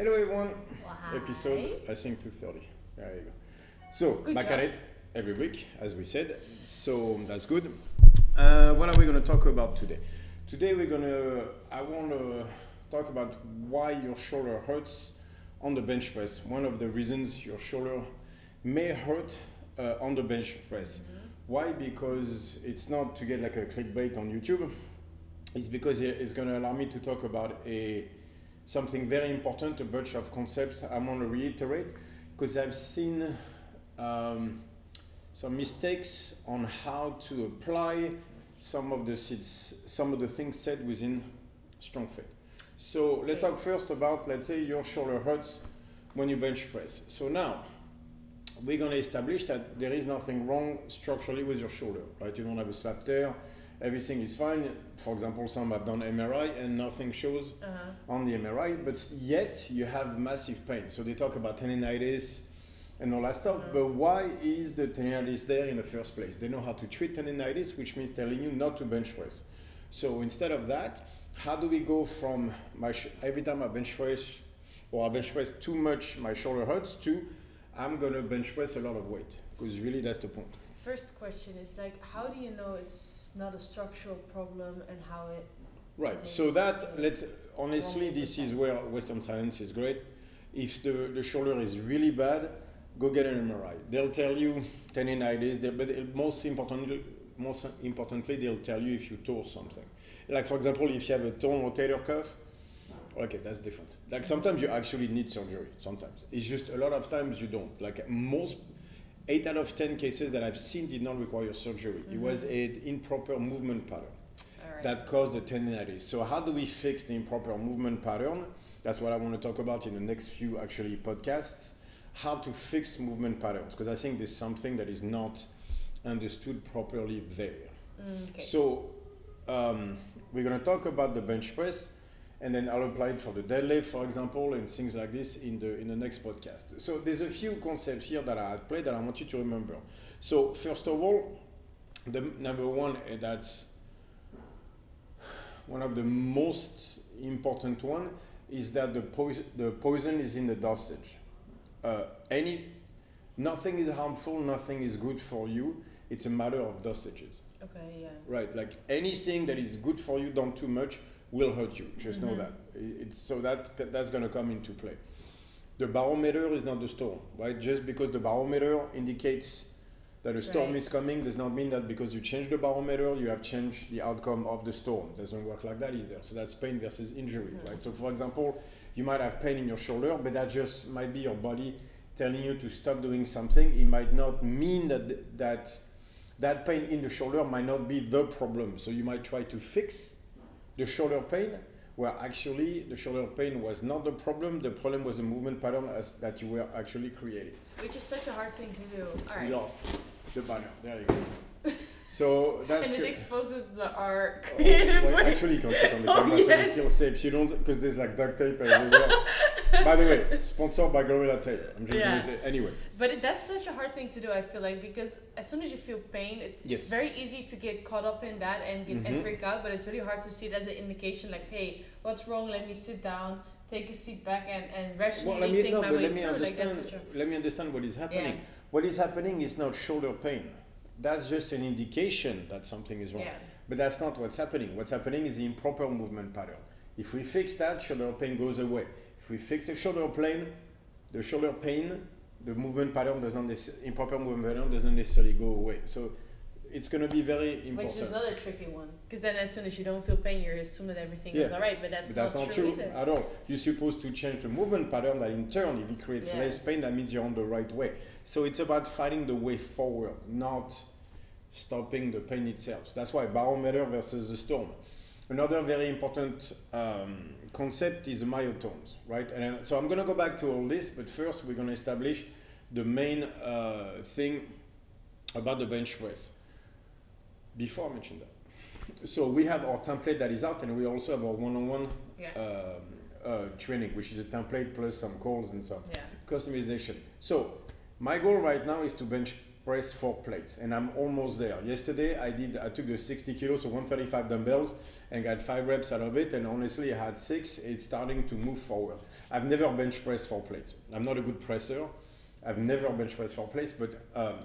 Hello everyone. Hi. Episode, I think 230. There you go. So, Good back job. at it every week, as we said. So, that's good. What are we going to talk about today? Today I want to talk about why your shoulder hurts on the bench press. One of the reasons your shoulder may hurt on the bench press. Why? Because it's not to get like a clickbait on YouTube. It's because it's going to allow me to talk about something very important, a bunch of concepts I want to reiterate, because I've seen some mistakes on how to apply some of the things said within Strongfit. So let's talk first about, let's say your shoulder hurts when you bench press. So now we're going to establish that there is nothing wrong structurally with your shoulder, right? You don't have a slap tear. Everything is fine. For example, some have done MRI and nothing shows on the MRI, but yet you have massive pain. So they talk about tendinitis and all that stuff, but why is the tendinitis there in the first place? They know how to treat tendinitis, which means telling you not to bench press. So instead of that, how do we go from every time I bench press or I bench press too much, my shoulder hurts, to I'm going to bench press a lot of weight? Because really that's the point. First question is like, how do you know it's not a structural problem and how it? Right. So that honestly, this is where Western science is great. If the shoulder is really bad, go get an MRI. They'll tell you tendinitis, but most importantly, they'll tell you if you tore something. Like for example, if you have a torn rotator cuff, okay, that's different. Like sometimes you actually need surgery. Sometimes it's just a lot of times you don't. Like most. 8 out of 10 cases that I've seen did not require surgery. It was an improper movement pattern that caused the tendinitis. So how do we fix the improper movement pattern? That's what I want to talk about in the next few actually podcasts. How to fix movement patterns, because I think there's something that is not understood properly there. Okay. So we're going to talk about the bench press, and then I'll apply it for the deadlift, for example, and things like this in the next podcast. So there's a few concepts here that are at play that I want you to remember. So first of all, the number one, that's one of the most important one, is that the poison is in the dosage. Nothing is harmful, nothing is good for you. It's a matter of dosages. Okay, yeah. Right, like anything that is good for you, don't too much, will hurt you. Just know that. That's going to come into play. The barometer is not the storm, right? Just because the barometer indicates that a storm is coming does not mean that because you change the barometer, you have changed the outcome of the storm. It doesn't work like that either. So that's pain versus injury, right? So for example, you might have pain in your shoulder, but that just might be your body telling you to stop doing something. It might not mean that pain in the shoulder might not be the problem. So you might try to fix the shoulder pain, where actually the shoulder pain was not the problem was a movement pattern that you were actually creating. Which is such a hard thing to do. All right. You lost the banner. There you go. So that's and it good. exposes our creative Well, way. actually, you can sit on the camera, so it's still safe. You don't, because there's like duct tape everywhere. By the way, sponsored by Gorilla Tape. I'm just going to say anyway. But that's such a hard thing to do, I feel like, because as soon as you feel pain, it's very easy to get caught up in that and freak out, but it's really hard to see it as an indication like, hey, what's wrong? Let me sit down, take a seat back and rationally think my way through. Let me understand what is happening. Yeah. What is happening is not shoulder pain. That's just an indication that something is wrong. Yeah. But that's not what's happening. What's happening is the improper movement pattern. If we fix that, shoulder pain goes away. If we fix the shoulder pain, the movement pattern improper movement pattern doesn't necessarily go away. So it's going to be very important. Which is another tricky one. Because then as soon as you don't feel pain, you assume that everything is all right. But that's not true either. At all. You're supposed to change the movement pattern that in turn, if it creates less pain, that means you're on the right way. So it's about finding the way forward, not stopping the pain itself. So that's why barometer versus the storm. Another very important concept is the myotones, right? And so I'm going to go back to all this, but first we're going to establish the main thing about the bench press. Before I mention that, so we have our template that is out, and we also have our one-on-one training, which is a template plus some calls and some customization. So my goal right now is to bench press 4 plates, and I'm almost there. Yesterday I took the 60 kilos, so 135 dumbbells, and got 5 reps out of it, and honestly I had 6. It's starting to move forward. I've never bench pressed 4 plates. I'm not a good presser. I've never bench pressed 4 plates, but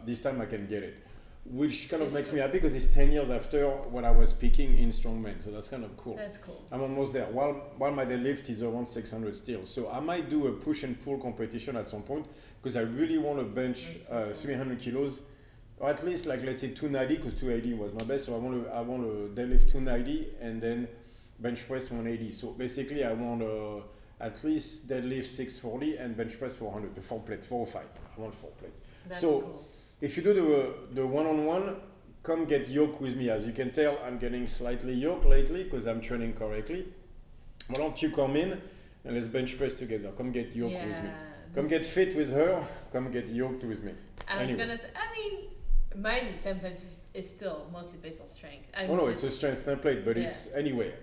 this time I can get it. Which kind of makes me happy because it's 10 years after when I was peaking in strongman, so that's kind of cool. That's cool. I'm almost there. While my deadlift is around 600 still, so I might do a push and pull competition at some point because I really want to bench 300 kilos, or at least like let's say 290 because 280 was my best. So I want to deadlift 290 and then bench press 180. So basically I want to at least deadlift 640 and bench press 400. The 4 plates, 4 or 5. I want 4 plates. That's so. Cool. If you do the one-on-one, come get yoked with me. As you can tell, I'm getting slightly yoked lately because I'm training correctly. Why don't you come in and let's bench press together. Come get yoked with me. Come get fit with her. Come get yoked with me. I was gonna say, I mean, my template is still mostly based on strength. It's a strength template, but it's anyway.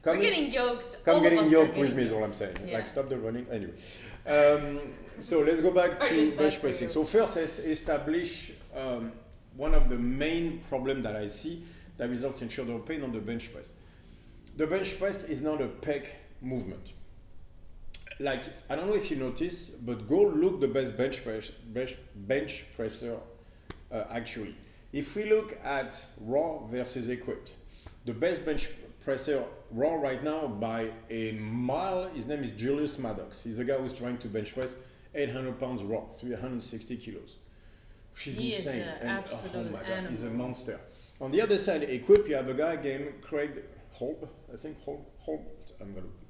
We're getting yoked. Come getting yoked with me is all I'm saying. Yeah. Like stop the running. Anyway. So let's go back to bench pressing. So first, let's establish one of the main problems that I see that results in shoulder pain on the bench press. The bench press is not a pec movement. Like, I don't know if you notice, but go look the best bench presser actually. If we look at raw versus equipped, the best bench presser raw right now by a mile, his name is Julius Maddox. He's a guy who's trying to bench press 800 pounds raw, 360 kilos. She's insane. And oh my God, he's a monster. On the other side, equipped, you have a guy named Craig Holb, I think Holb.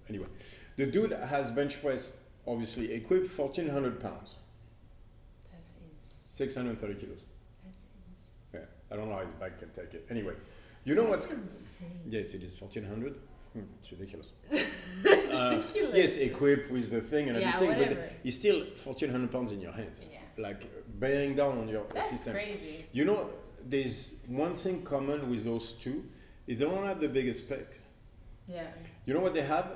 Anyway, the dude has bench press, obviously equipped, 1,400 pounds. That's insane. 630 kilos. That's insane. Yeah, I don't know how his back can take it. Anyway, you know what's insane. Yes, it is 1,400. It's ridiculous. It's ridiculous. Yes, equipped with the thing and everything, whatever. but it's still 1,400 pounds in your hand. Yeah. Like bearing down on your That's system. crazy. You know, there's one thing common with those two is they don't have the biggest pec. Yeah. You know what they have?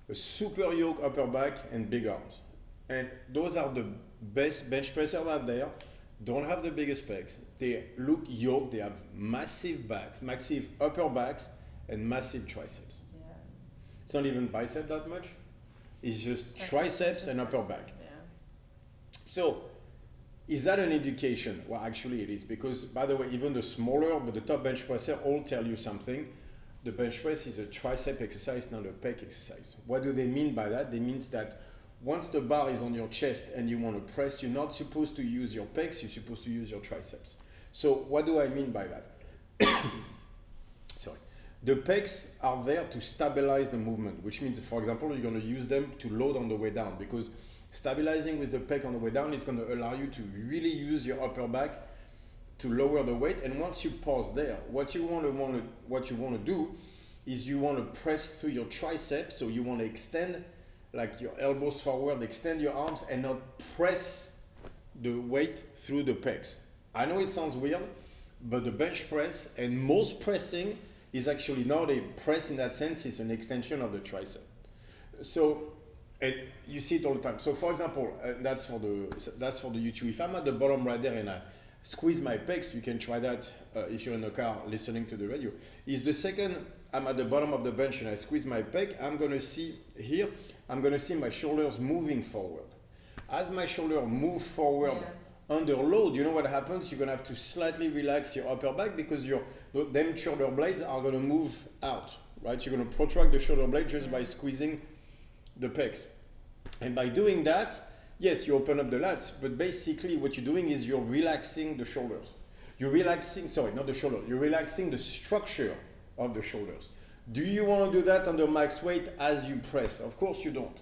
A super yoke upper back and big arms. And those are the best bench pressers out there. Don't have the biggest pecs. They look yoked. They have massive backs, massive upper backs, and massive triceps. Yeah. It's not even bicep that much. It's just triceps and upper back. Yeah. So, is that an indication? Well, actually it is, because by the way, even the smaller but the top bench presser all tell you something. The bench press is a tricep exercise, not a pec exercise. What do they mean by that? They mean that once the bar is on your chest and you want to press, you're not supposed to use your pecs, you're supposed to use your triceps. So what do I mean by that? Sorry. The pecs are there to stabilize the movement, which means, for example, you're going to use them to load on the way down, because stabilizing with the pec on the way down is going to allow you to really use your upper back to lower the weight. And once you pause there, what you want to do is you want to press through your triceps. So you want to extend like your elbows forward, extend your arms, and not press the weight through the pecs. I know it sounds weird, but the bench press and most pressing is actually not a press in that sense. It's an extension of the tricep. So, and you see it all the time. So for example, that's for the YouTube. If I'm at the bottom right there and I squeeze my pecs, you can try that if you're in the car listening to the radio. Is the second I'm at the bottom of the bench and I squeeze my pec, I'm going to see here, I'm going to see my shoulders moving forward. As my shoulder move forward under load, you know what happens? You're going to have to slightly relax your upper back because them shoulder blades are going to move out, right? You're going to protract the shoulder blade just by squeezing the pecs. And by doing that, yes, you open up the lats, but basically what you're doing is you're relaxing the shoulders. You're relaxing, sorry, not the shoulder, you're relaxing the structure of the shoulders. Do you want to do that under max weight as you press? Of course you don't.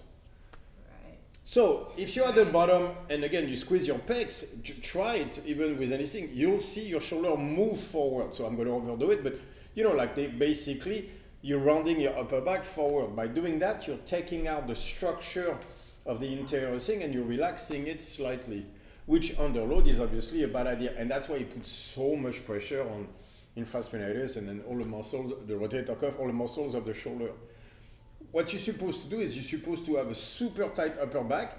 Right. So if you're at the bottom and again you squeeze your pecs, try it even with anything, you'll see your shoulder move forward. So I'm going to overdo it, but you know, like basically you're rounding your upper back forward. By doing that, you're taking out the structure of the interior thing and you're relaxing it slightly, which under load is obviously a bad idea. And that's why it puts so much pressure on infraspinatus and then all the muscles, the rotator cuff, all the muscles of the shoulder. What you're supposed to do is you're supposed to have a super tight upper back.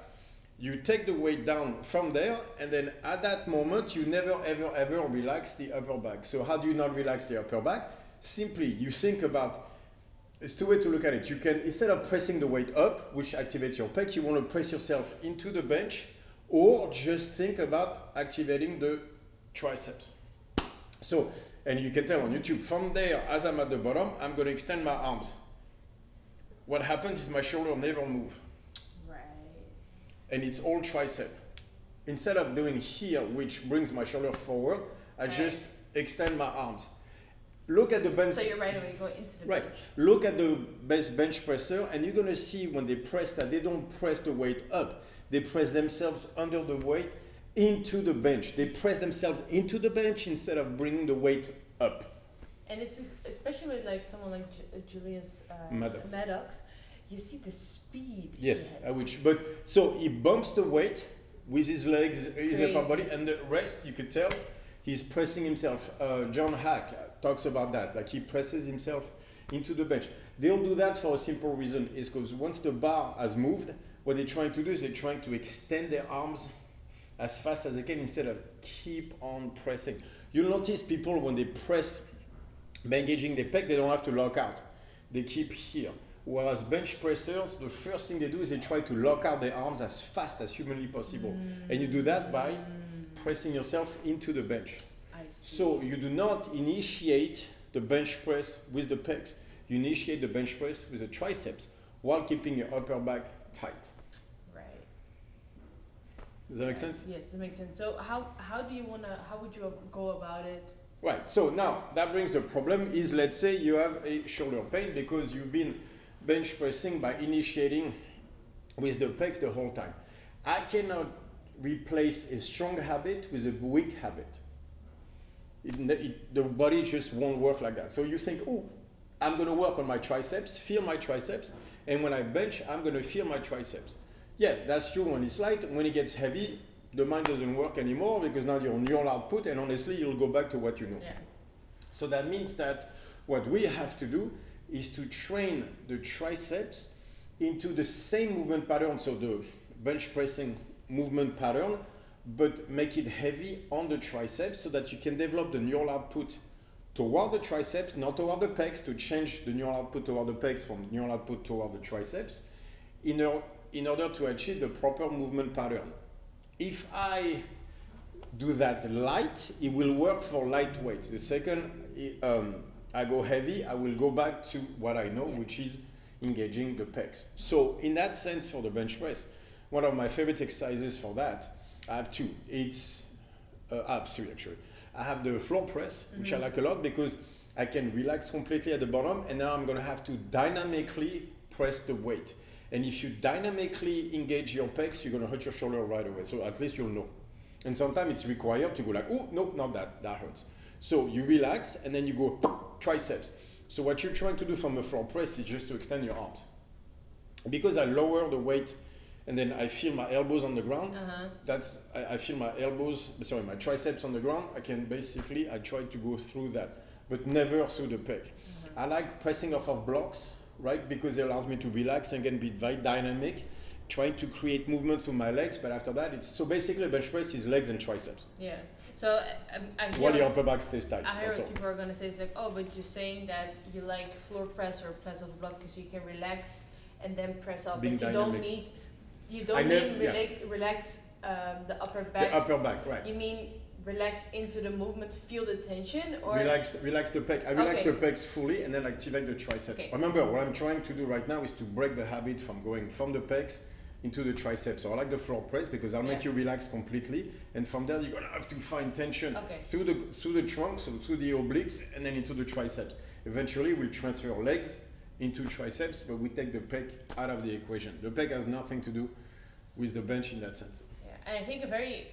You take the weight down from there, and then at that moment, you never, ever, ever relax the upper back. So how do you not relax the upper back? Simply, you think about It's two ways to look at it. You can, instead of pressing the weight up, which activates your pec, you want to press yourself into the bench, or just think about activating the triceps. So, and you can tell on YouTube, from there, as I'm at the bottom, I'm going to extend my arms. What happens is my shoulder never move. Right. And it's all tricep. Instead of doing here, which brings my shoulder forward, I just extend my arms. Look at the bench. So you're right away going into the bench. Look at the best bench presser, and you're going to see when they press that they don't press the weight up. They press themselves under the weight into the bench. They press themselves into the bench instead of bringing the weight up. And it's especially with like someone like Julius Maddox, you see the speed. Yes, but so he bumps the weight with his legs, his upper body, and the rest you could tell he's pressing himself. John Hack talks about that, like he presses himself into the bench. They'll do that for a simple reason, is because once the bar has moved, what they're trying to do is they're trying to extend their arms as fast as they can instead of keep on pressing. You'll notice people when they press by engaging the pec, they don't have to lock out. They keep here. Whereas bench pressers, the first thing they do is they try to lock out their arms as fast as humanly possible. And you do that by pressing yourself into the bench. So you do not initiate the bench press with the pecs. You initiate the bench press with the triceps while keeping your upper back tight. Right. Does that make sense? Yes, that makes sense. So how would you go about it? Right, so now that brings the problem is, let's say you have a shoulder pain because you've been bench pressing by initiating with the pecs the whole time. I cannot replace a strong habit with a weak habit. The body just won't work like that. So you think, oh, I'm going to work on my triceps, feel my triceps, and when I bench, I'm going to feel my triceps. Yeah, that's true when it's light. When it gets heavy, the mind doesn't work anymore because now you're neural output, and honestly, you'll go back to what you know. Yeah. So that means that what we have to do is to train the triceps into the same movement pattern, so the bench pressing movement pattern, but make it heavy on the triceps so that you can develop the neural output toward the triceps, not toward the pecs, to change the neural output toward the pecs from neural output toward the triceps in order to achieve the proper movement pattern. If I do that light, it will work for light weights. The second I go heavy, I will go back to what I know, which is engaging the pecs. So in that sense, for the bench press, one of my favorite exercises for that, I have two. I have three actually. I have the floor press, which I like a lot because I can relax completely at the bottom, and now I'm going to have to dynamically press the weight. And if you dynamically engage your pecs, you're going to hurt your shoulder right away. So at least you'll know. And sometimes it's required to go like, oh, no, not that, that hurts. So you relax and then you go triceps. So what you're trying to do from a floor press is just to extend your arms. Because I lower the weight and then I feel my elbows on the ground, I feel my my triceps on the ground, I try to go through that, but never through the pec. I like pressing off of blocks, right? Because it allows me to relax and can be very dynamic, trying to create movement through my legs, but after that, so basically bench press is legs and triceps. Yeah. So while your upper back stays tight. I hear what people are going to say. It's like, oh, but you're saying that you like floor press or press off block because you can relax and then press up, being but dynamic. you don't need relax the upper back. The upper back, right. You mean relax into the movement, feel the tension, or relax the pec. I relax the pecs fully and then activate the triceps. Remember, what I'm trying to do right now is to break the habit from going from the pecs into the triceps. So I like the floor press because I'll make you relax completely, and from there you're gonna have to find tension through the trunk, so through the obliques, and then into the triceps. Eventually we'll transfer legs into triceps, but we take the pec out of the equation. The pec has nothing to do with the bench in that sense. Yeah, and I think a very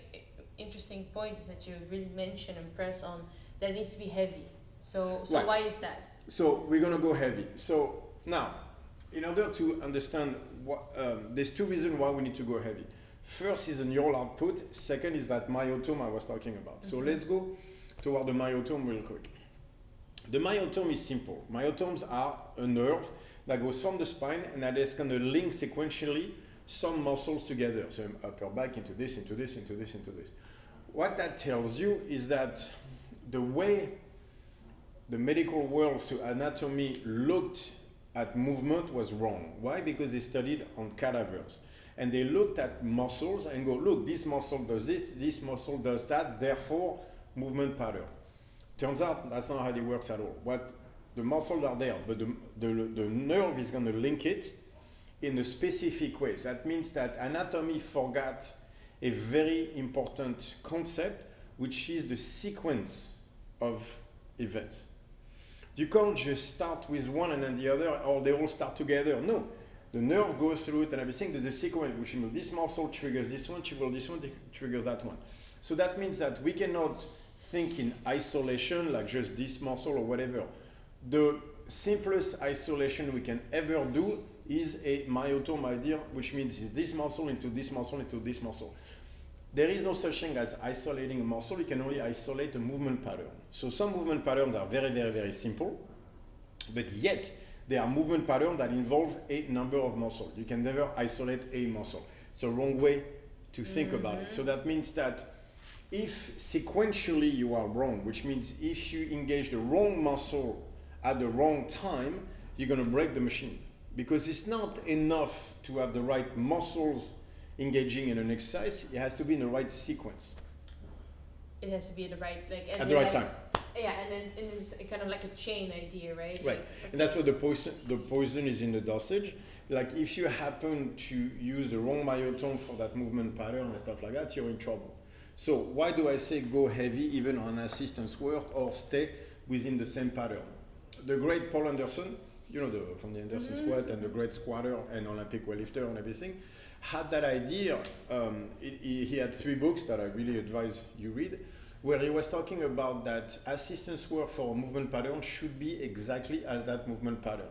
interesting point is that you really mention and press on that it needs to be heavy. So why is that? So we're gonna go heavy. So now, in order to understand what, there's two reasons why we need to go heavy. First is a neural output. Second is that myotome I was talking about. So let's go toward the myotome real quick. The myotome is simple. Myotomes are a nerve that goes from the spine and that is going to link sequentially some muscles together. So upper back into this, into this, into this, into this. What that tells you is that the way the medical world through anatomy looked at movement was wrong. Why? Because they studied on cadavers. And they looked at muscles and go, look, this muscle does this muscle does that, therefore movement pattern. Turns out that's not how it works at all. The muscles are there, but the nerve is going to link it in a specific way. So that means that anatomy forgot a very important concept, which is the sequence of events. You can't just start with one and then the other, or they all start together. No, the nerve goes through it and everything. There's a sequence which means this muscle triggers this one, triggers that one. So that means that we cannot think in isolation, like just this muscle or whatever. The simplest isolation we can ever do is a myotome idea, which means is this muscle into this muscle into this muscle. There is no such thing as isolating a muscle. You can only isolate a movement pattern. So some movement patterns are very, very, very simple, but yet there are movement patterns that involve a number of muscles. You can never isolate a muscle. It's the wrong way to think about it. So that means that if sequentially you are wrong, which means if you engage the wrong muscle at the wrong time, you're going to break the machine. Because it's not enough to have the right muscles engaging in an exercise, it has to be in the right sequence. It has to be in the right, like at the right time. Yeah, and then it's kind of like a chain idea, right? Right, okay. And that's what the poison is in the dosage. Like if you happen to use the wrong myotome for that movement pattern and stuff like that, you're in trouble. So why do I say go heavy even on assistance work or stay within the same pattern? The great Paul Anderson, you know, from the Anderson squat and the great squatter and Olympic weightlifter and everything, had that idea. He had 3 books that I really advise you read, where he was talking about that assistance work for a movement pattern should be exactly as that movement pattern.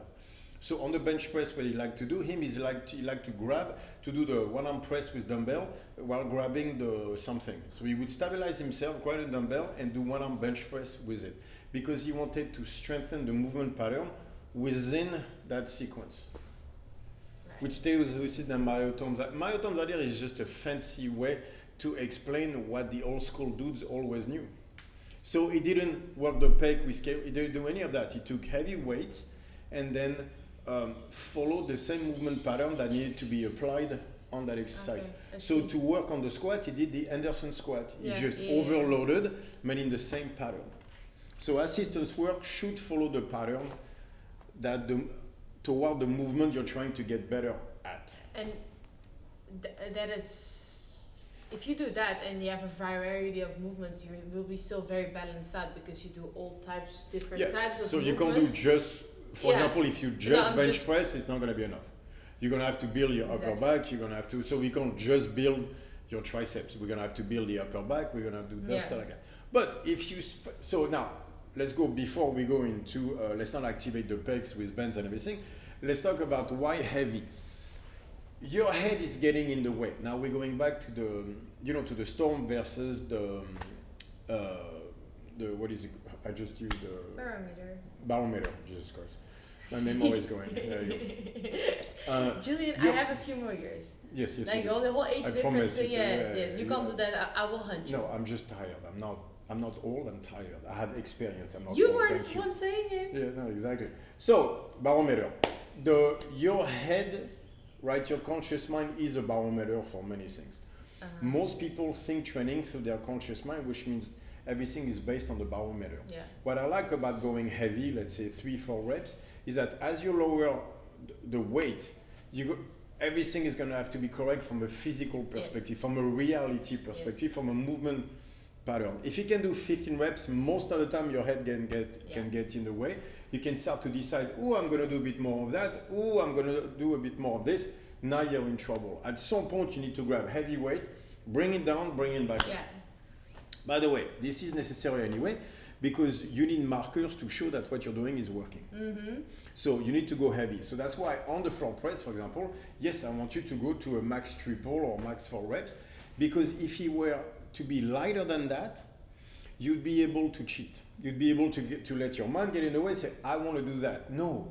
So on the bench press, what he liked to do, he liked to grab, to do the one arm press with dumbbell while grabbing the something. So he would stabilize himself, grab a dumbbell and do one arm bench press with it, because he wanted to strengthen the movement pattern within that sequence. Which stays within the myotomes. Myotomes idea is just a fancy way to explain what the old school dudes always knew. So he didn't work the pec with scale, he didn't do any of that. He took heavy weights and then followed the same movement pattern that needed to be applied on that exercise. Okay, so to work on the squat, he did the Anderson squat. He just overloaded, but in the same pattern. So assistance work should follow the pattern that toward the movement you're trying to get better at. And that is, if you do that and you have a variety of movements, you will be still very balanced out because you do all types, different types of movements. So you can't do just, for example, if you just bench press, it's not going to be enough. You're going to have to build your upper back, you're going to have to, so we can't just build your triceps. We're going to have to build the upper back, we're going to have to do stuff like that. But if you, so now, let's go, before we go into, let's not activate the pecs with bands and everything. Let's talk about why heavy. Your head is getting in the way. Now we're going back to the, you know, to the storm versus the what is it? I just used the barometer. Barometer, Jesus Christ. My memory is going. There you go. Julian, I have a few more years. Yes, like all the whole age difference. Yes. You can't do that. I will hunt you. No, I'm just tired. I'm not old, I'm tired. I have experience, I'm not you old. You were the one saying it. Yeah, no, exactly. So, barometer. Your head, right, your conscious mind is a barometer for many things. Most people think training through their conscious mind, which means everything is based on the barometer. Yeah. What I like about going heavy, let's say 3-4 reps, is that as you lower the weight, everything is going to have to be correct from a physical perspective, from a reality perspective, from a movement pattern. If you can do 15 reps, most of the time your head can get in the way. You can start to decide, oh, I'm going to do a bit more of that. Oh, I'm going to do a bit more of this. Now you're in trouble. At some point, you need to grab heavy weight, bring it down, bring it back up. By the way, this is necessary anyway, because you need markers to show that what you're doing is working. So you need to go heavy. So that's why on the floor press, for example, yes, I want you to go to a max triple or max 4 reps, because if you were to be lighter than that, you'd be able to cheat. You'd be able to let your mind get in the way and say, I want to do that. No,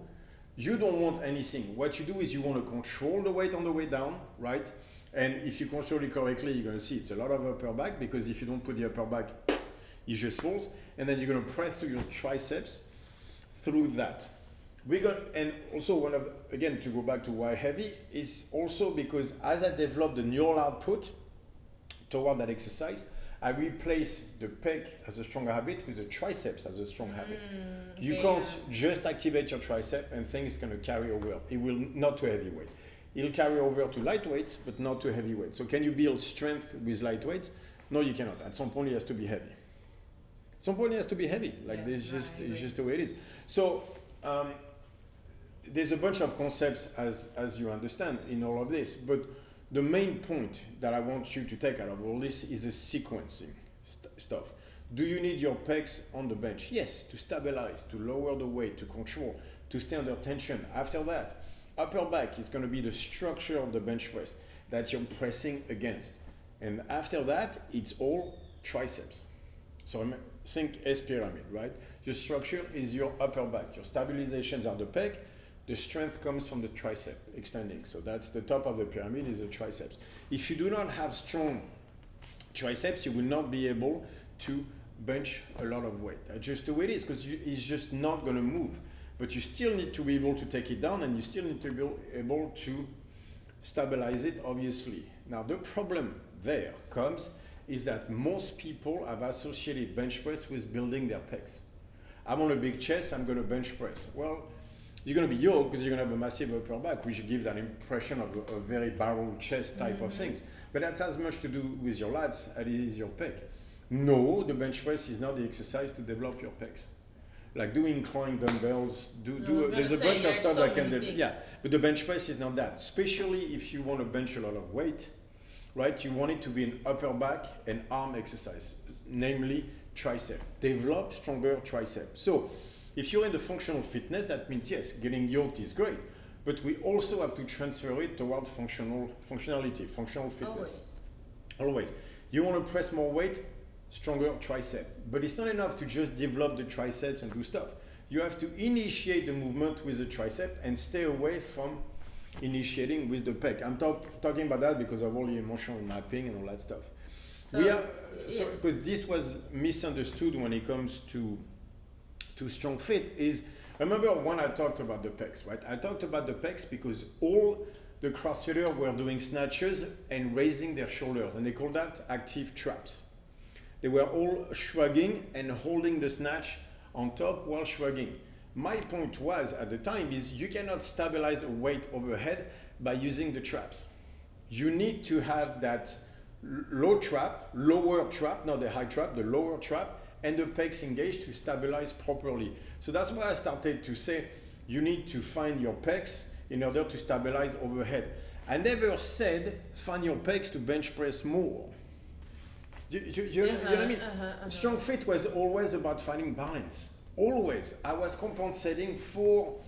you don't want anything. What you do is you want to control the weight on the way down, right? And if you control it correctly, you're going to see it's a lot of upper back, because if you don't put the upper back, it just falls. And then you're going to press through your triceps through that. And also one of again, to go back to why heavy, is also because as I develop the neural output toward that exercise, I replace the pec as a stronger habit with the triceps as a strong habit. You can't just activate your tricep and think it's going to carry over. It will not to heavy weight. It'll carry over to light weights, but not to heavy weights. So can you build strength with light weights? No, you cannot. At some point, it has to be heavy. At some point, it has to be heavy. Like this, it's just the way it is. So there's a bunch of concepts, as you understand, in all of this. But the main point that I want you to take out of all this is the sequencing stuff. Do you need your pecs on the bench? Yes, to stabilize, to lower the weight, to control, to stay under tension. After that, upper back is going to be the structure of the bench press that you're pressing against. And after that, it's all triceps. So think S pyramid, right? Your structure is your upper back. Your stabilizations are the pec. The strength comes from the tricep extending. So that's the top of the pyramid is the triceps. If you do not have strong triceps, you will not be able to bench a lot of weight. That's just the way it is, because it's just not going to move. But you still need to be able to take it down, and you still need to be able to stabilize it, obviously. Now, the problem there comes is that most people have associated bench press with building their pecs. I'm on a big chest, I'm going to bench press. Well, you're going to be yoked because you're going to have a massive upper back, which gives that impression of a very barrel chest type of things. But that's as much to do with your lats as it is your pec. No, the bench press is not the exercise to develop your pecs. Like doing incline dumbbells, there's a bunch of stuff that can develop. Yeah, but the bench press is not that. Especially if you want to bench a lot of weight, right? You want it to be an upper back and arm exercise, namely tricep. Develop stronger tricep. So if you're in the functional fitness, that means yes, getting yoked is great, but we also have to transfer it toward functionality, functional fitness. Always. You want to press more weight, stronger tricep. But it's not enough to just develop the triceps and do stuff. You have to initiate the movement with the tricep and stay away from initiating with the pec. I'm talking about that because of all the emotional mapping and all that stuff. Because this was misunderstood when it comes to Strongfit is, remember when I talked about the pecs, right? I talked about the pecs because all the CrossFitters were doing snatches and raising their shoulders, and they call that active traps. They were all shrugging and holding the snatch on top while shrugging. My point was at the time is you cannot stabilize a weight overhead by using the traps. You need to have that lower trap, not the high trap, the lower trap, and the pecs engaged to stabilize properly. So that's why I started to say you need to find your pecs in order to stabilize overhead. I never said find your pecs to bench press more. You know what I mean? Strongfit was always about finding balance. Always. I was compensating for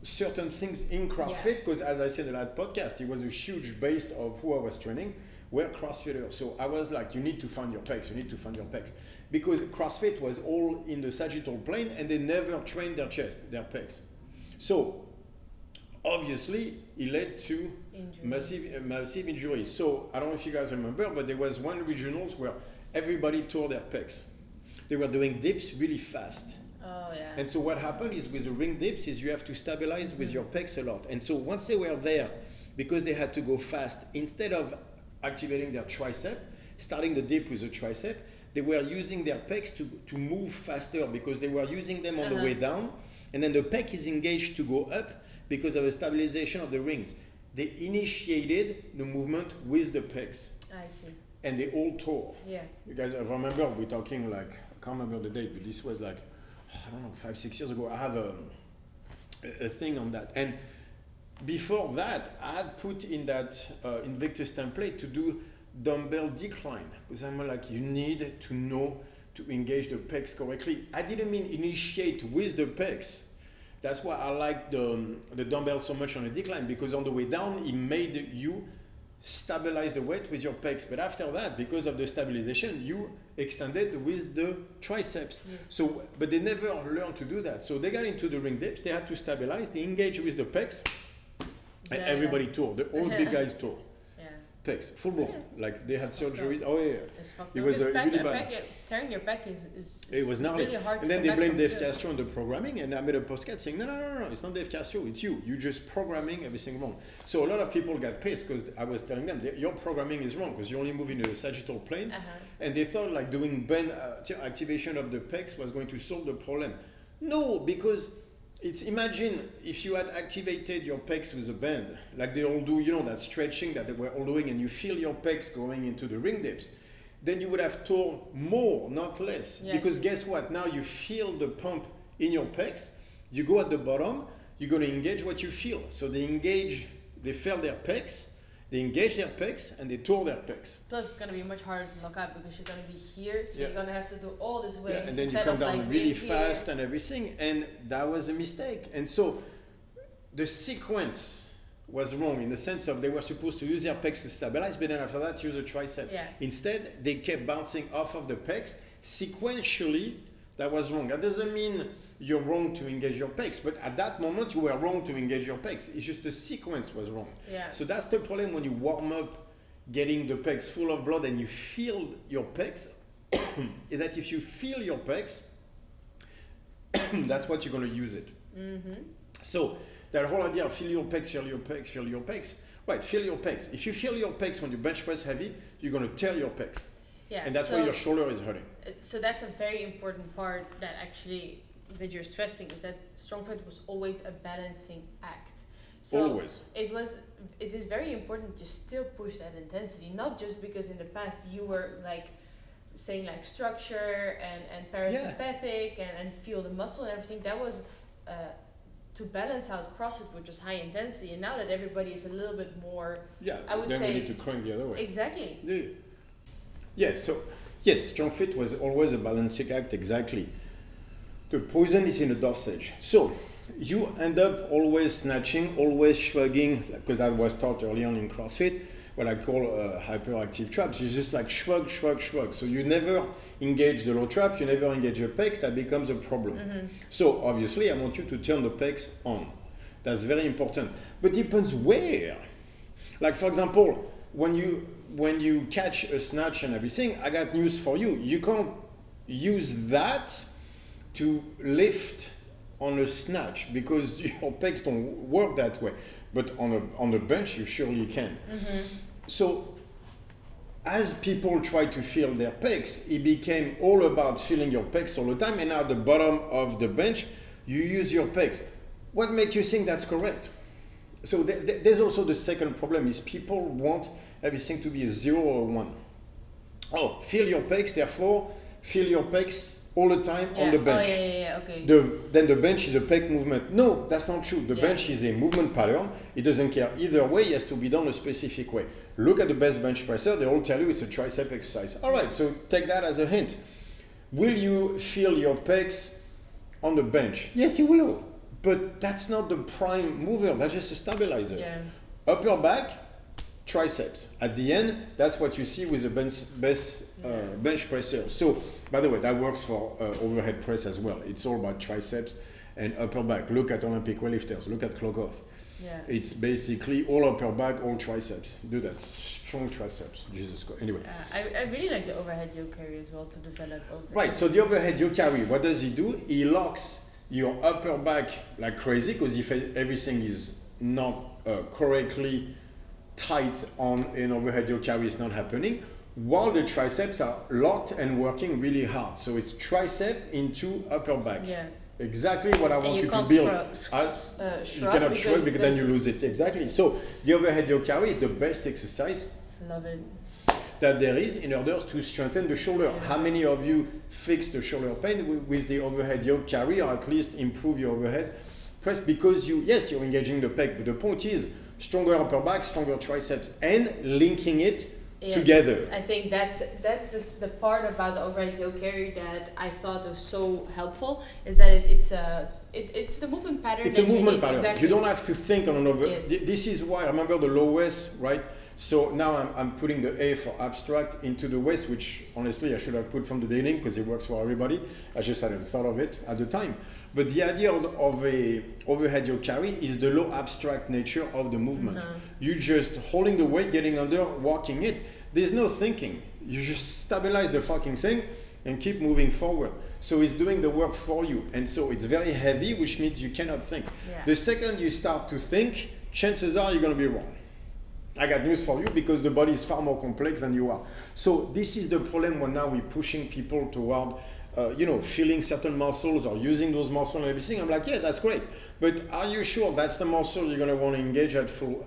certain things in CrossFit because, as I said in that podcast, it was a huge base of who I was training were CrossFitters. So I was like, you need to find your pecs, you need to find your pecs. Because CrossFit was all in the sagittal plane and they never trained their chest, their pecs. So obviously it led to massive injuries. So I don't know if you guys remember, but there was one regionals where everybody tore their pecs. They were doing dips really fast. Oh, yeah. And so what happened is with the ring dips is you have to stabilize with your pecs a lot. And so once they were there, because they had to go fast, instead of activating their tricep, starting the dip with the tricep, they were using their pecs to move faster because they were using them on the way down. And then the pec is engaged to go up because of the stabilization of the rings. They initiated the movement with the pecs. I see. And they all tore. Yeah. You guys, I remember we're talking like, I can't remember the date, but this was like, I don't know, 5-6 years ago. I have a thing on that. And before that, I had put in that Invictus template to do dumbbell decline because I'm like, you need to know to engage the pecs correctly. I didn't mean initiate with the pecs. That's why I like the dumbbell so much on a decline, because on the way down, it made you stabilize the weight with your pecs. But after that, because of the stabilization, you extended with the triceps. Yes. So, but they never learned to do that. So they got into the ring dips, they had to stabilize, they engaged with the pecs, and everybody tore. The old big guys tore. pecs, full blown. Yeah. Like they had It's fucked surgeries. up. Oh yeah, It's fucked it up. was This really pec, bad. tearing your pec is It was gnarly. really hard And to then come they back blamed from Dave too. Castro on the programming, and I made a postcard saying, no, it's not Dave Castro, it's you. You just programming everything wrong. So a lot of people got pissed because I was telling them, your programming is wrong because you only move in a sagittal plane, and they thought like doing bend activation of the pecs was going to solve the problem. No, because imagine if you had activated your pecs with a band, like they all do, that stretching that they were all doing, and you feel your pecs going into the ring dips, then you would have torn more, not less. Yes. Because guess what? Now you feel the pump in your pecs, you go at the bottom, you're going to engage what you feel. So they felt their pecs, they engaged their pecs, and they tore their pecs. Plus, it's going to be much harder to lock up because you're going to be here, so you're going to have to do all this way. Yeah, and then you come down really fast and everything, and that was a mistake. And so the sequence was wrong in the sense of they were supposed to use their pecs to stabilize, but then after that use a tricep. Yeah. Instead, they kept bouncing off of the pecs. Sequentially, that was wrong. That doesn't mean you're wrong to engage your pecs, but at that moment you were wrong to engage your pecs. It's just the sequence was wrong. Yeah. So that's the problem when you warm up getting the pecs full of blood and you feel your pecs, is that if you feel your pecs, that's what you're going to use it. Mm-hmm. So that whole idea of feel your pecs, feel your pecs, feel your pecs. Right, feel your pecs. If you feel your pecs when you bench press heavy, you're going to tear your pecs. Yeah. And that's why your shoulder is hurting. So that's a very important part that actually that you're stressing, is that Strongfit was always a balancing act. So always. It is very important to still push that intensity, not just because in the past you were like saying like structure and parasympathetic and feel the muscle and everything. That was to balance out CrossFit, which was high intensity, and now that everybody is a little bit more, I would then say, we need to crank the other way. Exactly. So yes, Strongfit was always a balancing act, exactly. The poison is in the dorsage. So you end up always snatching, always shrugging, because that was taught early on in CrossFit, what I call hyperactive traps. You just like shrug, shrug, shrug. So you never engage the low trap, you never engage your pecs, that becomes a problem. Mm-hmm. So obviously I want you to turn the pecs on. That's very important. But it depends where. Like for example, when you catch a snatch and everything, I got news for you. You can't use that to lift on a snatch because your pecs don't work that way. But on the bench, you surely can. Mm-hmm. So as people try to feel their pecs, it became all about feeling your pecs all the time. And at the bottom of the bench, you use your pecs. What makes you think that's correct? So there's also the second problem is people want everything to be a 0 or a 1. Oh, feel your pecs, therefore feel your pecs all the time on the bench. Okay. Then the bench is a pec movement. No, that's not true. The bench is a movement pattern. It doesn't care either way. It has to be done a specific way. Look at the best bench presser. They all tell you it's a tricep exercise. All right, so take that as a hint. Will you feel your pecs on the bench? Yes, you will. But that's not the prime mover. That's just a stabilizer. Yeah. Upper back, triceps. At the end, that's what you see with the bench presser. So, by the way, that works for overhead press as well. It's all about triceps and upper back. Look at Olympic weightlifters. Look at Klokov. Yeah. It's basically all upper back, all triceps. Do that. Strong triceps. Jesus Christ. Anyway. I really like the overhead yoke carry as well to develop overhead. Right. So the overhead yoke carry, what does he do? He locks your upper back like crazy because if everything is not correctly tight on an overhead yoke carry, it's not happening, while the triceps are locked and working really hard. So it's tricep into upper back. Yeah. Exactly what I want you to build. You cannot shrug because then you lose it. Exactly. So the overhead yoke carry is the best exercise. Love it. That there is in order to strengthen the shoulder. Yeah. How many of you fix the shoulder pain with the overhead yoke carry, or at least improve your overhead press because you're engaging the pec, but the point is stronger upper back, stronger triceps, and linking it together. I think that's the part about the overhead yoke carry that I thought was so helpful, is that it's the movement pattern. It's a movement pattern. Exactly. You don't have to think on an overhead. Yes. This is why I remember the lowest, right? So now I'm putting the A for abstract into the waist, which honestly I should have put from the beginning because it works for everybody. I just hadn't thought of it at the time. But the idea of a overhead yoke carry is the low abstract nature of the movement. You just holding the weight, getting under, walking it. There's no thinking. You just stabilize the fucking thing and keep moving forward. So it's doing the work for you. And so it's very heavy, which means you cannot think. Yeah. The second you start to think, chances are you're going to be wrong. I got news for you because the body is far more complex than you are. So this is the problem when now we're pushing people toward, feeling certain muscles or using those muscles and everything. I'm like, yeah, that's great. But are you sure that's the muscle you're going to want to engage at full?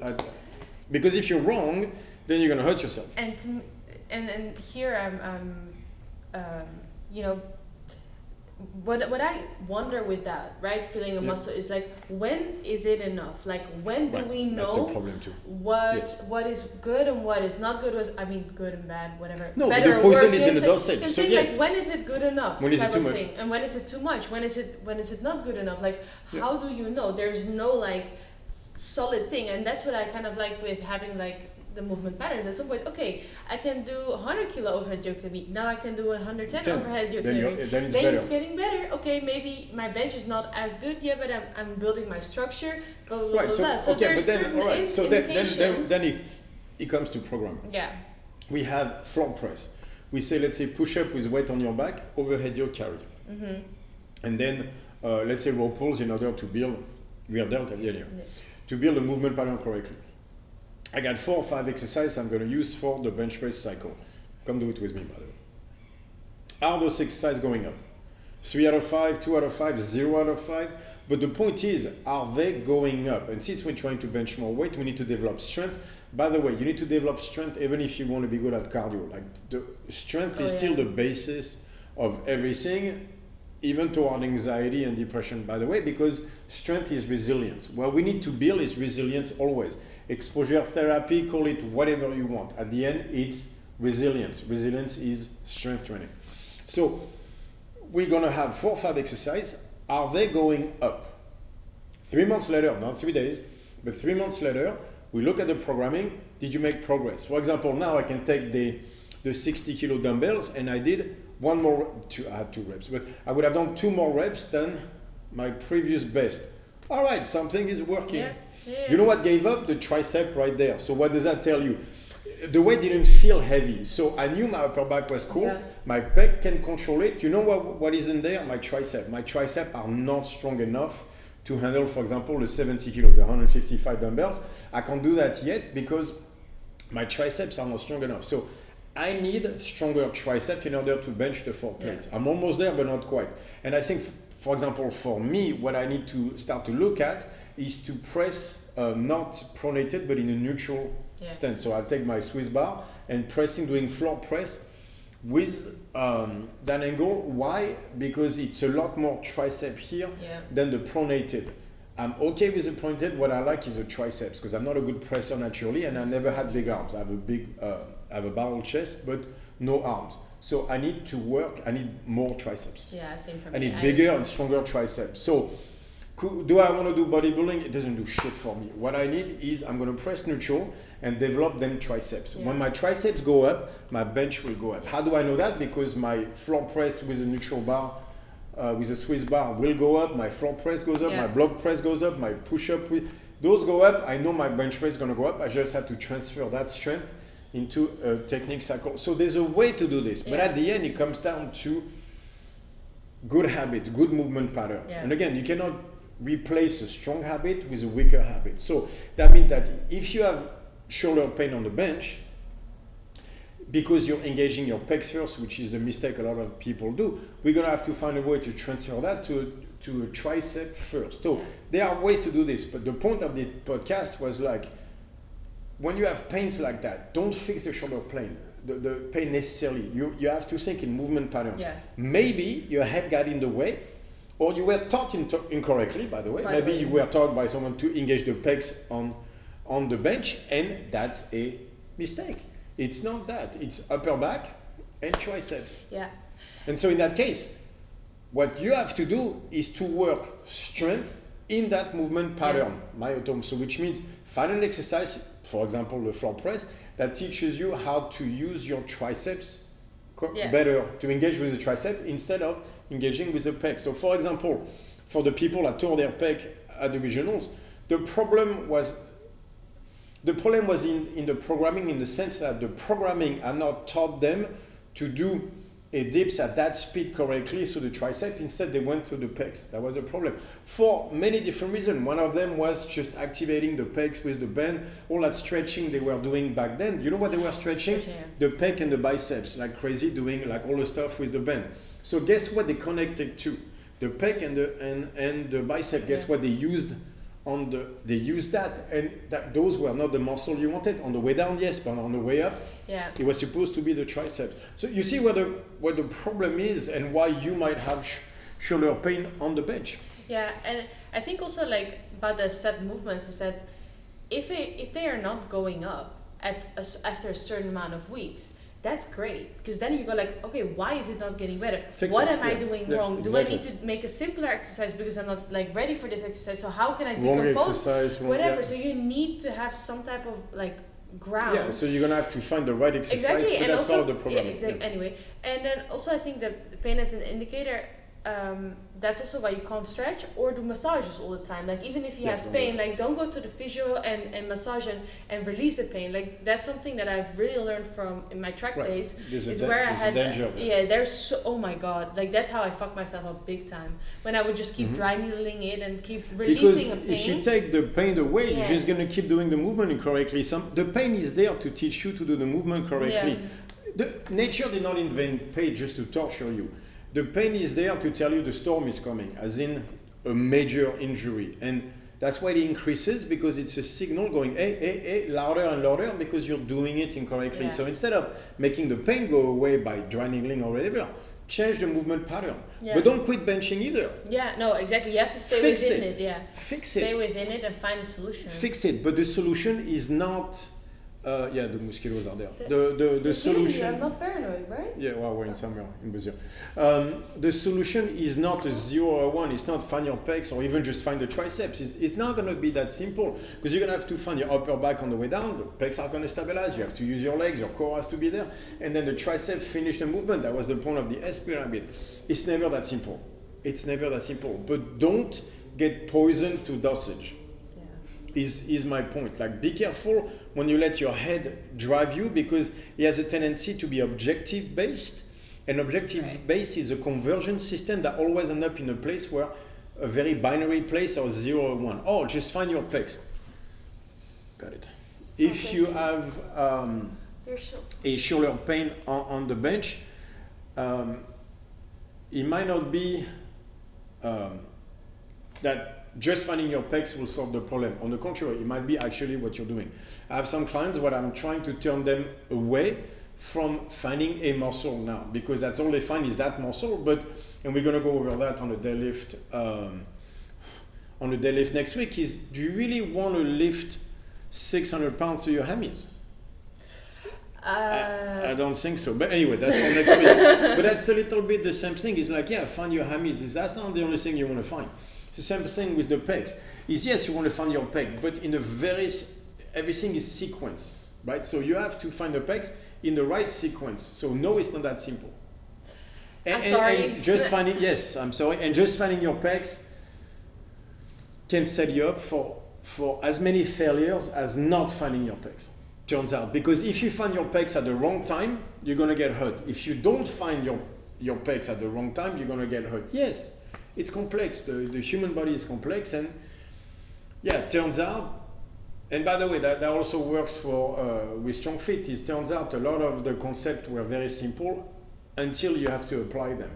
Because if you're wrong, then you're going to hurt yourself. And here what I wonder with that, right, feeling a muscle is like, when is it enough? Like, when do we know that's the problem too. What is good and what is not good? Good and bad, whatever. No, better but the or poison worse, is in the dose stage. So yes. Like, when is it good enough? When is it too much? Thing? And when is it too much? When is it not good enough? Like, how do you know? There's no like solid thing, and that's what I kind of like with having like the movement patterns. At some point, okay, I can do 100 kilo overhead yoke a week. Now I can do 110 overhead yoke a week. Then it's getting better. Okay, maybe my bench is not as good yet, but I'm building my structure. Blah, blah, right. blah, So there's certain indications. Then it comes to programming. Yeah. We have floor press. We say, let's say push up with weight on your back, overhead yoke carry, and then let's say row pulls in order to build. We are dealt earlier to build a movement pattern correctly. I got 4 or 5 exercises I'm going to use for the bench press cycle. Come do it with me, by the way. Are those exercises going up? 3 out of 5, 2 out of 5, 0 out of 5. But the point is, are they going up? And since we're trying to bench more weight, we need to develop strength. By the way, you need to develop strength even if you want to be good at cardio. Like, the strength is still the basis of everything, even toward anxiety and depression, by the way, because strength is resilience. What we need to build is resilience always. Exposure therapy, call it whatever you want. At the end, it's resilience. Resilience is strength training. So we're going to have 4 or 5 exercises. Are they going up? 3 months later, not 3 days, but 3 months later, we look at the programming. Did you make progress? For example, now I can take the 60 kilo dumbbells and I did one more, I had 2 reps, but I would have done 2 more reps than my previous best. All right, something is working. Yeah. You know what gave up? The tricep right there. So what does that tell you? The weight didn't feel heavy. So I knew my upper back was cool. Yeah. My pec can control it. You know what isn't there? My tricep. My tricep are not strong enough to handle, for example, the 70 kilo, the 155 dumbbells. I can't do that yet because my triceps are not strong enough. So I need stronger triceps in order to bench the 4 plates. Yeah. I'm almost there, but not quite. And I think, for example, for me, what I need to start to look at is to press not pronated but in a neutral stance. So I'll take my Swiss bar and doing floor press with that angle. Why? Because it's a lot more tricep here than the pronated. I'm okay with the pronated. What I like is the triceps because I'm not a good presser naturally and I never had big arms. I have a barrel chest but no arms. So I need to work, I need more triceps. Yeah, same for me. I need bigger and stronger triceps. So do I want to do bodybuilding? It doesn't do shit for me. What I need is I'm going to press neutral and develop them triceps. Yeah. When my triceps go up, my bench will go up. Yeah. How do I know that? Because my floor press with a neutral bar, with a Swiss bar will go up, my floor press goes up, my block press goes up, my push-up, those go up. I know my bench press is going to go up. I just have to transfer that strength into a technique cycle. So there's a way to do this. But at the end, it comes down to good habits, good movement patterns. Yeah. And again, you cannot replace a strong habit with a weaker habit. So that means that if you have shoulder pain on the bench, because you're engaging your pecs first, which is the mistake a lot of people do, we're going to have to find a way to transfer that to a tricep first. So there are ways to do this, but the point of the podcast was like, when you have pains like that, don't fix the shoulder pain, the pain necessarily. You have to think in movement patterns. Yeah. Maybe your head got in the way, or you were taught incorrectly, by the way. Maybe you were taught by someone to engage the pecs on the bench, and that's a mistake. It's not that. It's upper back and triceps. Yeah. And so in that case, what you have to do is to work strength in that movement pattern, myotome. So which means find an exercise, for example, the floor press, that teaches you how to use your triceps better, to engage with the tricep instead of engaging with the pec. So for example, for the people that tore their pec at the regionals, the problem was in the programming, in the sense that the programming had not taught them to do a dips at that speed correctly through the tricep. Instead, they went through the pecs. That was a problem for many different reasons. One of them was just activating the pecs with the band, all that stretching they were doing back then. You know what they were stretching? The pec and the biceps, like crazy, doing like all the stuff with the band. So guess what they connected to? The pec and the bicep. Guess what they used? They used that, and those were not the muscle you wanted. On the way down, yes, but on the way up, it was supposed to be the triceps. So you see where the problem is and why you might have shoulder pain on the bench. Yeah, and I think also like about the set movements is that if they are not going up after a certain amount of weeks, that's great, because then you go like, okay, why is it not getting better? What am I doing wrong? Do I need to make a simpler exercise because I'm not like ready for this exercise? So how can I decompose whatever? So you need to have some type of like ground. Yeah, so you're gonna have to find the right exercise, but that's part of the problem. Anyway, and then also I think that pain as an indicator. That's also why you can't stretch or do massages all the time. Like even if you have pain, like don't go to the physio and massage and release the pain. Like that's something that I've really learned from in my track days. Is where I had there's so, oh my god, like that's how I fucked myself up big time. When I would just keep dry needling it and keep releasing a pain. If you take the pain away, you're just gonna keep doing the movement incorrectly. The pain is there to teach you to do the movement correctly. Nature did not invent pain just to torture you. The pain is there to tell you the storm is coming, as in a major injury. And that's why it increases, because it's a signal going, hey, louder and louder, because you're doing it incorrectly. So instead of making the pain go away by dry needling or whatever, change the movement pattern. But don't quit benching either. Yeah, no, exactly. You have to stay within it. Fix it. Stay within it and find a solution. Fix it. But the solution is not... the musculos are there. The solution... I'm not paranoid, right? Yeah, well, we're in somewhere in Brazil. The solution is not a 0 or 1. It's not find your pecs or even just find the triceps. It's not going to be that simple, because you're going to have to find your upper back on the way down. The pecs are going to stabilize. You have to use your legs. Your core has to be there. And then the triceps finish the movement. That was the point of the S pyramid. It's never that simple. It's never that simple. But don't get poisoned through dosage. Is my point. Like, be careful when you let your head drive you, because it has a tendency to be objective based, and objective based is a conversion system that always ends up in a place where a very binary place, or 0 or 1. Oh, just find your pecs. Got it. If you have a shoulder pain on the bench, it might not be that just finding your pecs will solve the problem. On the contrary, it might be actually what you're doing. I have some clients where I'm trying to turn them away from finding a muscle now, because that's all they find is that muscle. And we're going to go over that on the deadlift. On the deadlift next week, is do you really want to lift 600 pounds to your hammies? I don't think so. But anyway, that's for next week. But that's a little bit the same thing. It's like, find your hammies. That's not the only thing you want to find. It's the same thing with the pecs. Yes, you want to find your pec, but in everything is sequence, right? So you have to find the pecs in the right sequence. So no, it's not that simple. And just finding, yes, I'm sorry, and just finding your pecs can set you up for as many failures as not finding your pecs, turns out. Because if you find your pecs at the wrong time, you're going to get hurt. If you don't find your pecs at the wrong time, you're going to get hurt. Yes. It's complex. The human body is complex, and it turns out, and by the way, that also works for with Strongfit. It turns out a lot of the concepts were very simple until you have to apply them.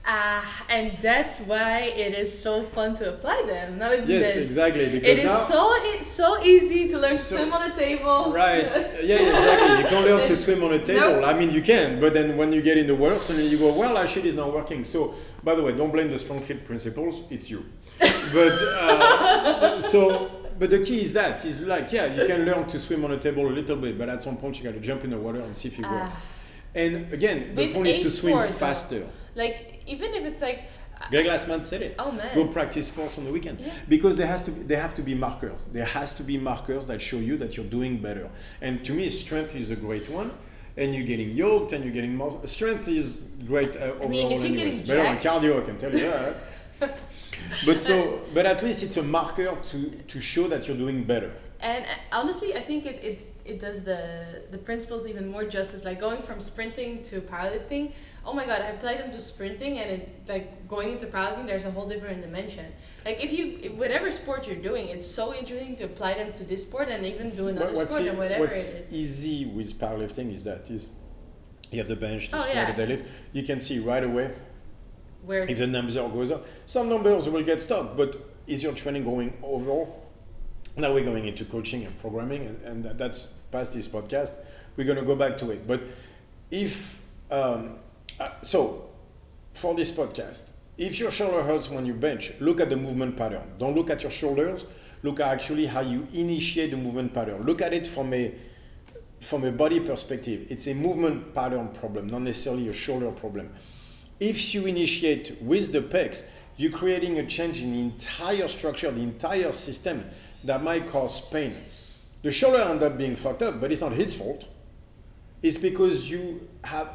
And that's why it is so fun to apply them. Now, isn't it? Yes, exactly. Because it's so easy to learn swim on a table. Right. Yeah, exactly. You can't learn to swim on a table. Nope. I mean, you can, but then when you get in the water, suddenly you go, well, actually, it's not working. So, by the way, don't blame the Strongfit principles. It's you. But but the key is you can learn to swim on a table a little bit, but at some point you got to jump in the water and see if it works. And again, the point is to swim faster. Like, even if it's like, Greg Glassman said it. Oh man. Go practice sports on the weekend. Yeah. Because there have to be markers. There has to be markers that show you that you're doing better. And to me, strength is a great one. And you're getting yoked and you're getting more. Strength is great overall. I mean, if you're getting better than jacked. cardio, I can tell you that. But at least it's a marker to show that you're doing better. And honestly, I think it does the principles even more justice. Like going from sprinting to powerlifting. Oh my God, I applied them to sprinting, and like going into powerlifting, there's a whole different dimension. Like whatever sport you're doing, it's so interesting to apply them to this sport and even do another sport and whatever what's it is. easy with powerlifting is you have the bench, the squat, yeah. the deadlift. You can see right away Where if the number goes up. Some numbers will get stuck, but is your training going overall? Now we're going into coaching and programming, and that's past this podcast. We're going to go back to it. But if, so for this podcast, if your shoulder hurts when you bench, look at the movement pattern. Don't look at your shoulders. Look at actually how you initiate the movement pattern. Look at it from a body perspective. It's a movement pattern problem, not necessarily a shoulder problem. If you initiate with the pecs, you're creating a change in the entire structure, the entire system that might cause pain. The shoulder ends up being fucked up, but it's not his fault. It's because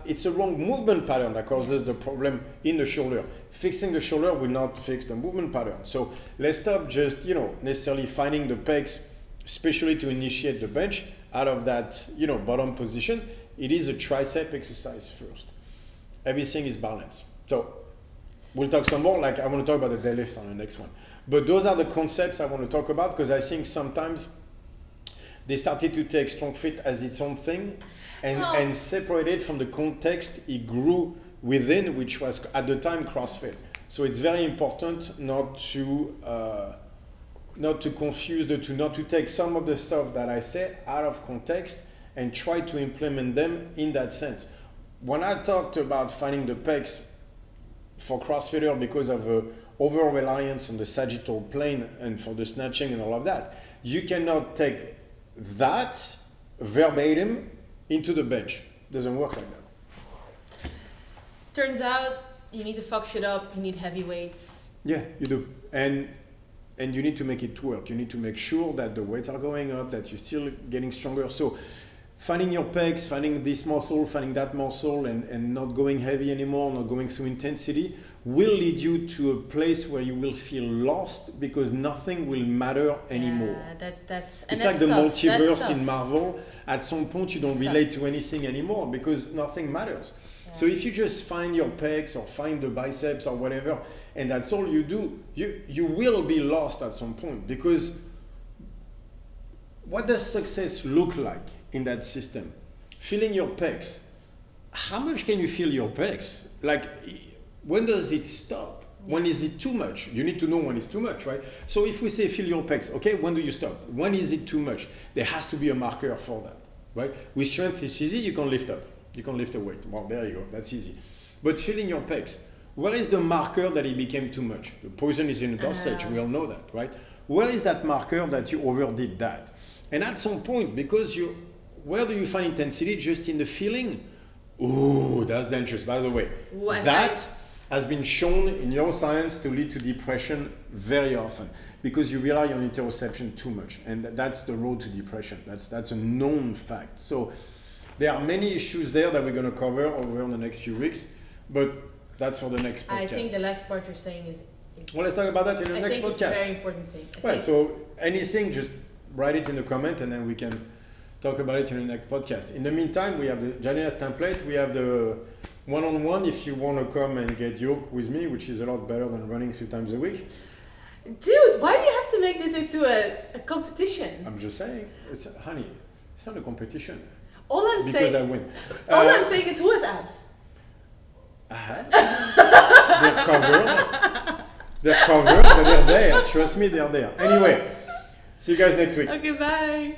it's a wrong movement pattern that causes the problem in the shoulder. Fixing the shoulder will not fix the movement pattern. So let's stop just, necessarily finding the pecs, especially to initiate the bench out of that, bottom position. It is a tricep exercise first. Everything is balanced. So we'll talk some more, I want to talk about the deadlift on the next one. But those are the concepts I want to talk about, because I think sometimes they started to take Strongfit as its own thing and separate it from the context it grew within, which was at the time CrossFit. So it's very important not to confuse the two, not to take some of the stuff that I say out of context and try to implement them in that sense. When I talked about finding the pecs for CrossFitter because of over-reliance on the sagittal plane and for the snatching and all of that, you cannot take that verbatim into the bench. Doesn't work like that. Turns out you need to fuck shit up, you need heavy weights. Yeah, you do. And you need to make it work. You need to make sure that the weights are going up, that you're still getting stronger. So finding your pecs, finding this muscle, finding that muscle, and not going heavy anymore, not going through intensity, will lead you to a place where you will feel lost because nothing will matter anymore. It's like the multiverse in Marvel. At some point, you don't relate to anything anymore because nothing matters. Yeah. So if you just find your pecs or find the biceps or whatever, and that's all you do, you will be lost at some point, because what does success look like in that system? Feeling your pecs. How much can you feel your pecs? When does it stop? When is it too much? You need to know when it's too much, right? So if we say feel your pecs, okay, when do you stop? When is it too much? There has to be a marker for that, right? With strength, it's easy. You can lift up. You can lift a weight. Well, there you go. That's easy. But feeling your pecs, where is the marker that it became too much? The poison is in the dosage. We all know that, right? Where is that marker that you overdid that? And at some point, because where do you find intensity? Just in the feeling? Ooh, that's dangerous. By the way, that has been shown in neuroscience to lead to depression very often, because you rely on interoception too much, and that's the road to depression. That's a known fact. So there are many issues there that we're going to cover over the next few weeks, but that's for the next podcast. I think the last part you're saying is... Well, let's talk about that in the next podcast. It's a very important thing. Right, so anything, just write it in the comment, and then we can talk about it in the next podcast. In the meantime, we have the Janina's template. We have the one-on-one if you want to come and get yoked with me, which is a lot better than running 3 times a week. Dude, why do you have to make this into a competition? I'm just saying, honey, it's not a competition. All I'm saying... Because I win. All I'm saying is, who has abs? They're covered. They're covered, but they're there. Trust me, they're there. Anyway, see you guys next week. Okay, bye.